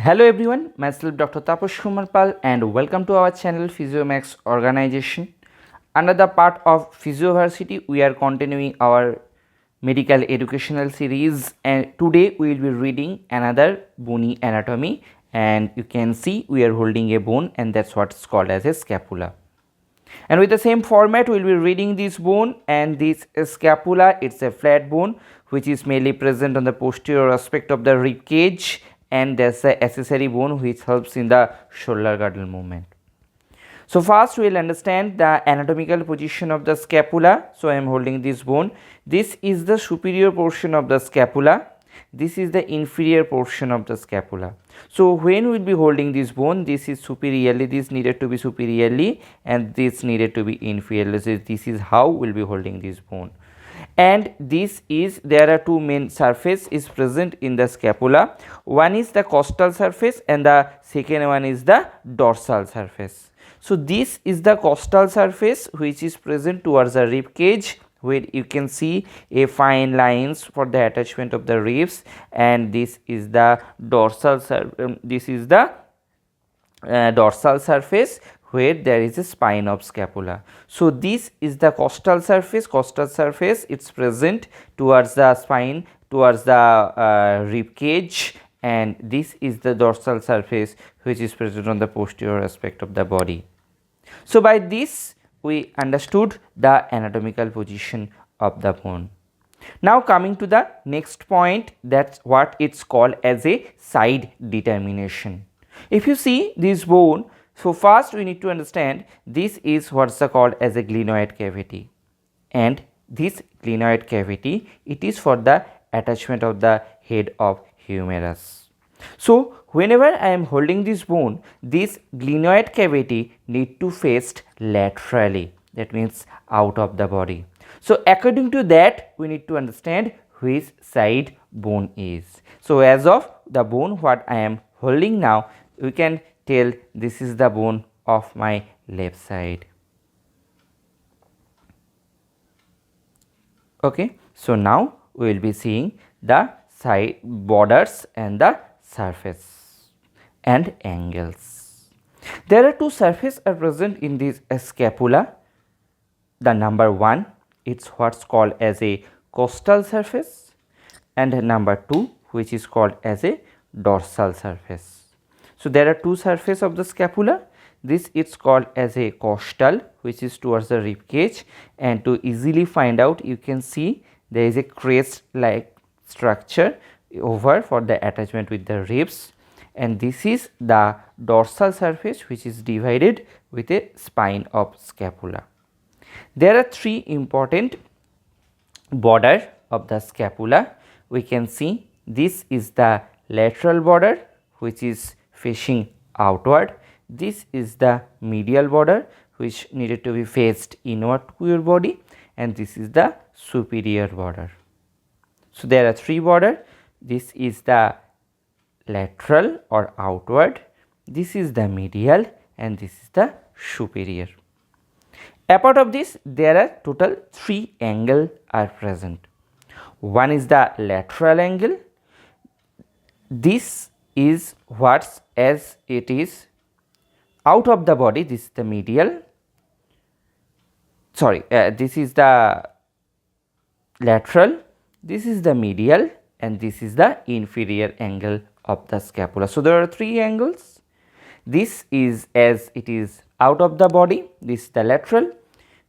Hello everyone, myself Dr. Taposh Kumar Pal and welcome to our channel PhysioMax organization. Under the part of Physioversity, we are continuing our medical educational series and today we will be reading another bony anatomy, and you can see we are holding a bone and that's what's called as a scapula. And with the same format we will be reading this bone, and this scapula, it's a flat bone which is mainly present on the posterior aspect of the rib cage, and there's a accessory bone which helps in the shoulder girdle movement. So first we will understand the anatomical position of the scapula. So I am holding this bone. This is the superior portion of the scapula. This is the inferior portion of the scapula. So when we will be holding this bone, this is superiorly, this needed to be superiorly and this needed to be inferiorly. So this is how we will be holding this bone. And this is, there are two main surface is present in the scapula. One is the costal surface and the second one is the dorsal surface. So this is the costal surface which is present towards the rib cage, where you can see a fine lines for the attachment of the ribs, and this is the dorsal dorsal surface where there is a spine of scapula. So this is the costal surface, it's present towards the spine, towards the rib cage, and this is the dorsal surface which is present on the posterior aspect of the body. So by this we understood the anatomical position of the bone. Now coming to the next point, that's what it's called as a side determination. If you see this bone, so first we need to understand this is what's called as a glenoid cavity, and this glenoid cavity, it is for the attachment of the head of humerus. So whenever I am holding this bone, this glenoid cavity need to face laterally, that means out of the body. So according to that we need to understand which side bone is. So as of the bone what I am holding now, we can tell this is the bone of my left side. Okay, so now we will be seeing the side borders and the surface and angles. There are two surfaces are present in this scapula. The number one, it's what's called as a costal surface, and number two, which is called as a dorsal surface. So there are two surfaces of the scapula. This is called as a costal, which is towards the rib cage, and to easily find out you can see there is a crest like structure over for the attachment with the ribs, and this is the dorsal surface which is divided with a spine of scapula. There are three important border of the scapula. We can see this is the lateral border which is facing outward. This is the medial border which needed to be faced inward to your body, and this is the superior border. So there are three border. This is the lateral or outward, this is the medial, and this is the superior. Apart of this, there are total three angles are present. One is the lateral angle. This is what's as it is out of the body. This is the medial. This is the lateral. This is the medial, and this is the inferior angle of the scapula. So there are three angles. This is as it is out of the body. This is the lateral.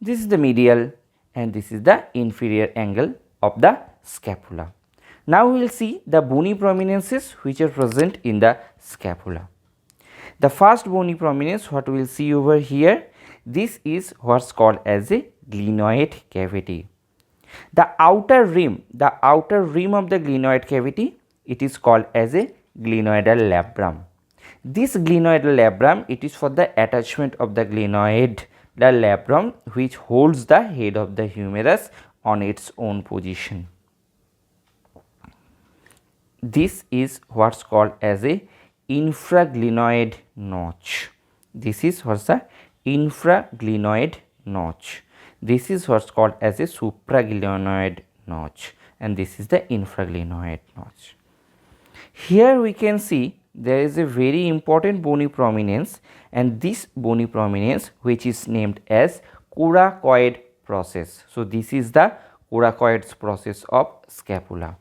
This is the medial, and this is the inferior angle of the scapula. Now we will see the bony prominences which are present in the scapula. The first bony prominence what we will see over here, this is what's called as a glenoid cavity. The outer rim of the glenoid cavity, it is called as a glenoidal labrum. This glenoidal labrum, it is for the attachment of the glenoid labrum which holds the head of the humerus on its own position. This is what's called as a infraglenoid notch. This is what's the infraglenoid notch. This is what's called as a supraglenoid notch, and this is the infraglenoid notch. Here we can see there is a very important bony prominence, and this bony prominence which is named as coracoid process. So this is the coracoid process of scapula.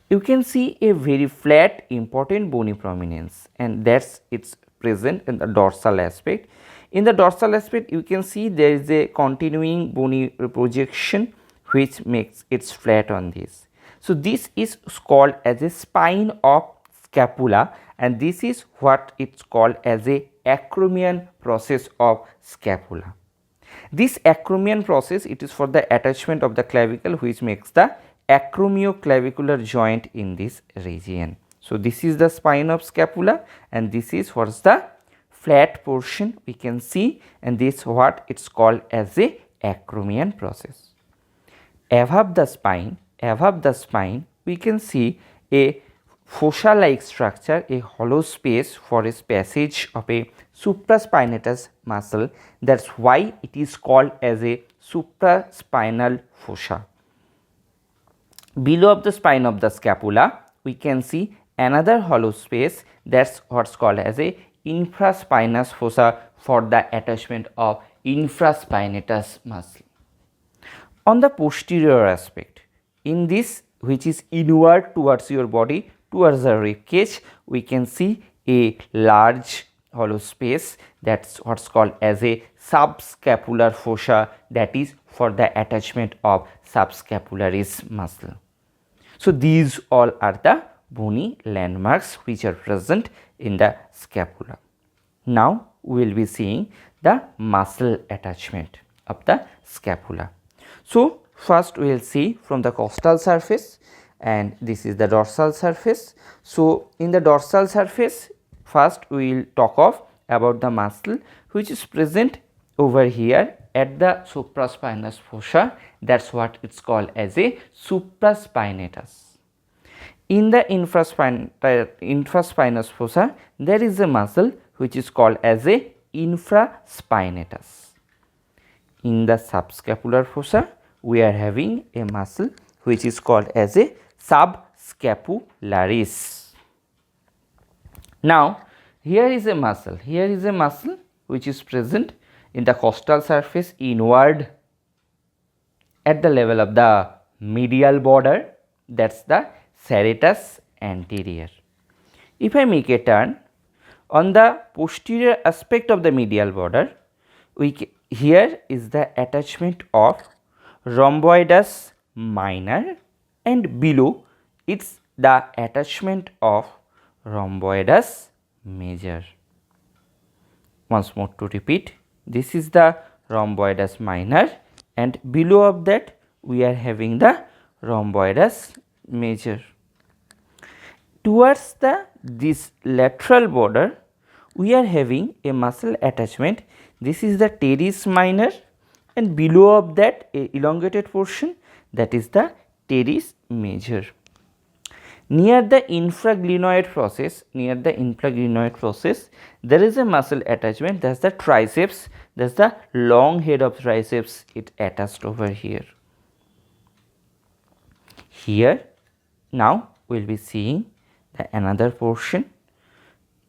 You can see a very flat important bony prominence, and that's it's present in the dorsal aspect. In the dorsal aspect you can see there is a continuing bony projection which makes it flat on this. So this is called as a spine of scapula, and this is what it's called as a acromion process of scapula. This acromion process, it is for the attachment of the clavicle which makes the acromioclavicular joint in this region. So this is the spine of scapula, and this is what's the flat portion we can see, and this what it's called as a acromion process. Above the spine we can see a fossa like structure, a hollow space for a passage of a supraspinatus muscle. That's why it is called as a supraspinal fossa. Below of the spine of the scapula we can see another hollow space, that's what's called as a infraspinous fossa for the attachment of infraspinatus muscle. On the posterior aspect, in this which is inward towards your body, towards the rib cage, we can see a large hollow space, that's what's called as a subscapular fossa, that is for the attachment of subscapularis muscle. So these all are the bony landmarks which are present in the scapula. Now we will be seeing the muscle attachment of the scapula. So first we will see from the costal surface, and this is the dorsal surface. So in the dorsal surface, first we will talk of about the muscle which is present over here at the supraspinous fossa, that's what it's called as a supraspinatus. In the infraspinous fossa there is a muscle which is called as a infraspinatus. In the subscapular fossa we are having a muscle which is called as a subscapularis. Now here is a muscle which is present in the costal surface inward at the level of the medial border, that's the serratus anterior. If I make a turn on the posterior aspect of the medial border, here is the attachment of rhomboidus minor, and below it's the attachment of rhomboidus major. Once more to repeat, this is the rhomboidus minor, and below of that we are having the rhomboidus major. Towards this lateral border we are having a muscle attachment, this is the teres minor, and below of that a elongated portion, that is the teres major. Near the infraglenoid process, there is a muscle attachment, that's the triceps, that's the long head of triceps, it attached over here. Here now we will be seeing another portion.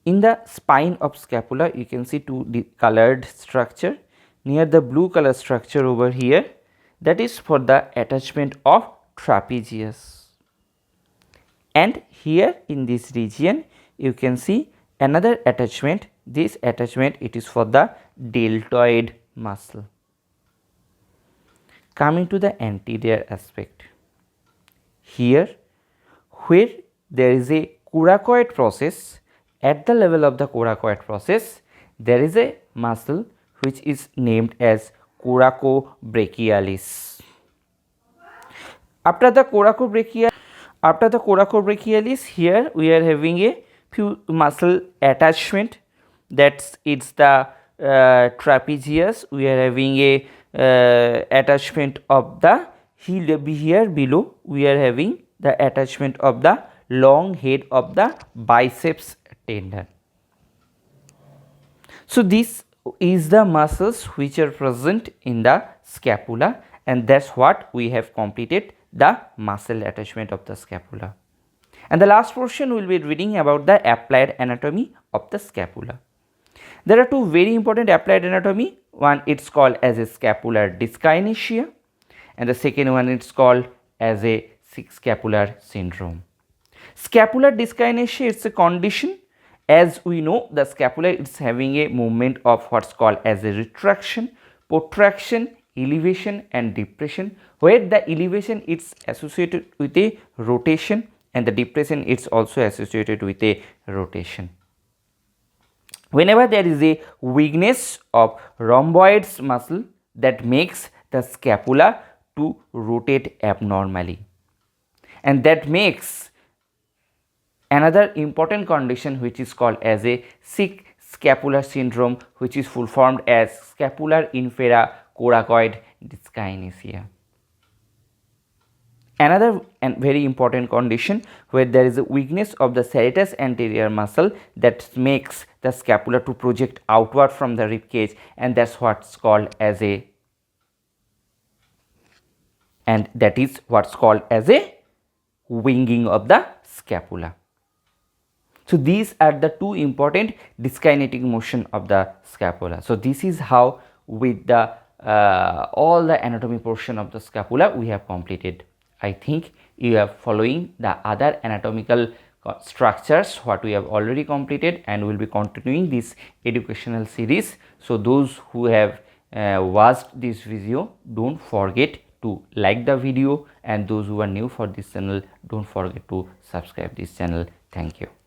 In the spine of scapula you can see two colored structure. Near the blue color structure over here, that is for the attachment of trapezius, and here in this region you can see another attachment. This attachment, it is for the deltoid muscle. Coming to the anterior aspect, here where there is a coracoid process, at the level of the coracoid process there is a muscle which is named as coracobrachialis. After the coracobrachialis, here we are having a few muscle attachment, that's it's the trapezius. We are having a attachment of the heel. Here below we are having the attachment of the long head of the biceps tendon. So this is the muscles which are present in the scapula, and that's what we have completed the muscle attachment of the scapula. And the last portion we will be reading about the applied anatomy of the scapula. There are two very important applied anatomy. One it's called as a scapular dyskinesia, and the second one it's called as a scapular syndrome. Scapular dyskinesia is a condition. As we know, the scapula is having a movement of what's called as a retraction, protraction, elevation and depression, where the elevation is associated with a rotation and the depression is also associated with a rotation. Whenever there is a weakness of rhomboids muscle, that makes the scapula to rotate abnormally, and that makes another important condition which is called as a sick scapular syndrome, which is full formed as scapular infracoracoid dyskinesia. Another and very important condition where there is a weakness of the serratus anterior muscle that makes the scapula to project outward from the rib cage, and that's what's called as a winging of the scapula. So these are the two important dyskinetic motion of the scapula. So this is how with the all the anatomy portion of the scapula we have completed. I think you are following the other anatomical structures what we have already completed, and we will be continuing this educational series. So those who have watched this video, don't forget to like the video, and those who are new for this channel, don't forget to subscribe this channel. Thank you.